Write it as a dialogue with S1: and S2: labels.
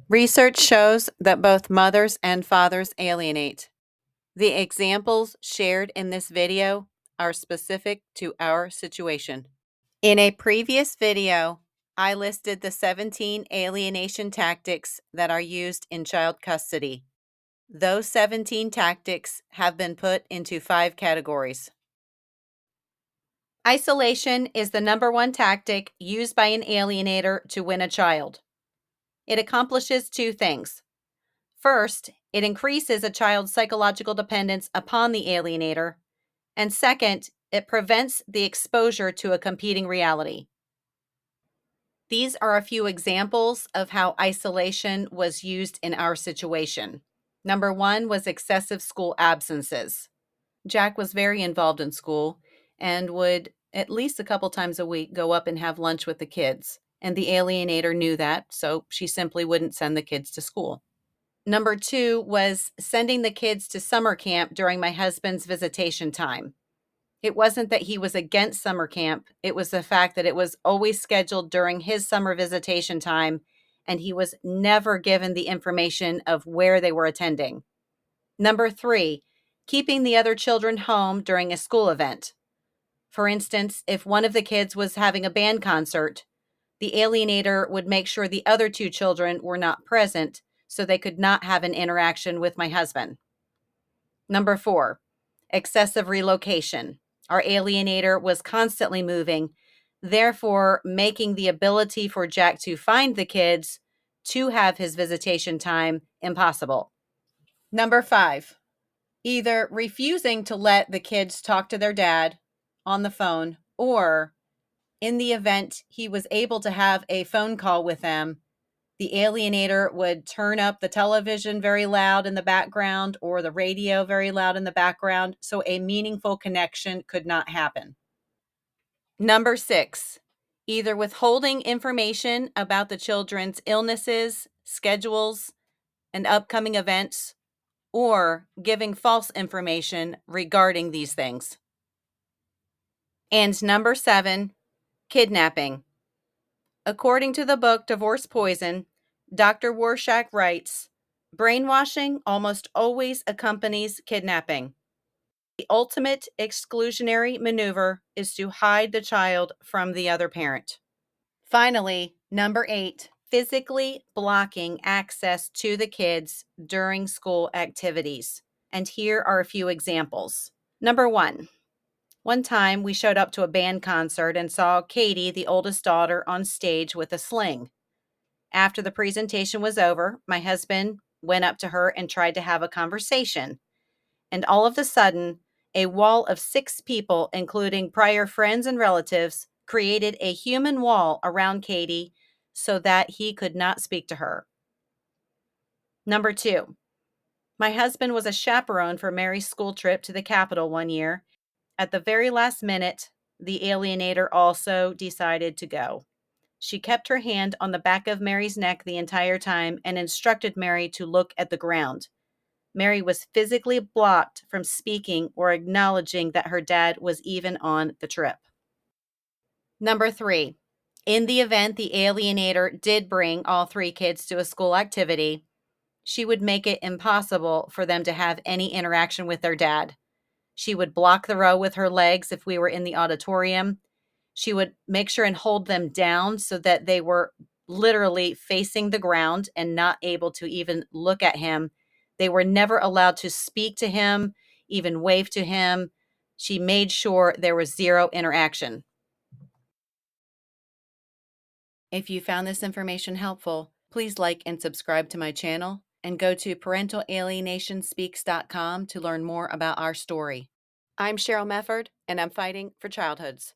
S1: Research shows that both mothers and fathers alienate. The examples shared in this video are specific to our situation. In a previous video, I listed the 17 alienation tactics that are used in child custody. Those 17 tactics have been put into 5 categories. Isolation is the number one tactic used by an alienator to win a child. It accomplishes 2 things. First, it increases a child's psychological dependence upon the alienator, and second, it prevents the exposure to a competing reality. These are a few examples of how isolation was used in our situation. Number 1 was excessive school absences. Jack was very involved in school and would at least a couple times a week go up and have lunch with the kids, and the alienator knew that, so she simply wouldn't send the kids to school. Number 2 was sending the kids to summer camp during my husband's visitation time. It wasn't that he was against summer camp, it was the fact that it was always scheduled during his summer visitation time, and he was never given the information of where they were attending. Number 3, keeping the other children home during a school event. For instance, if one of the kids was having a band concert, the alienator would make sure the other 2 children were not present so they could not have an interaction with my husband. Number 4, excessive relocation. Our alienator was constantly moving, therefore making the ability for Jack to find the kids to have his visitation time impossible. Number 5, either refusing to let the kids talk to their dad on the phone, or in the event he was able to have a phone call with them, the alienator would turn up the television very loud in the background or the radio very loud in the background so a meaningful connection could not happen. Number 6, either withholding information about the children's illnesses, schedules, and upcoming events, or giving false information regarding these things. And number 7, kidnapping. According to the book Divorce Poison, Dr. Warshak writes, brainwashing almost always accompanies kidnapping. The ultimate exclusionary maneuver is to hide the child from the other parent. Finally, number 8, physically blocking access to the kids during school activities. And here are a few examples. Number 1, one time we showed up to a band concert and saw Katie, the oldest daughter, on stage with a sling. After the presentation was over, my husband went up to her and tried to have a conversation. And all of a sudden, a wall of 6 people, including prior friends and relatives, created a human wall around Katie so that he could not speak to her. Number 2, my husband was a chaperone for Mary's school trip to the Capitol one year. At the very last minute, the alienator also decided to go. She kept her hand on the back of Mary's neck the entire time and instructed Mary to look at the ground. Mary was physically blocked from speaking or acknowledging that her dad was even on the trip. Number 3, in the event the alienator did bring all 3 kids to a school activity, she would make it impossible for them to have any interaction with their dad. She would block the row with her legs if we were in the auditorium. She would make sure and hold them down so that they were literally facing the ground and not able to even look at him. They were never allowed to speak to him, even wave to him. She made sure there was 0 interaction. If you found this information helpful, please like and subscribe to my channel and go to ParentalAlienationSpeaks.com to learn more about our story. I'm Cheryl Mefford, and I'm fighting for childhoods.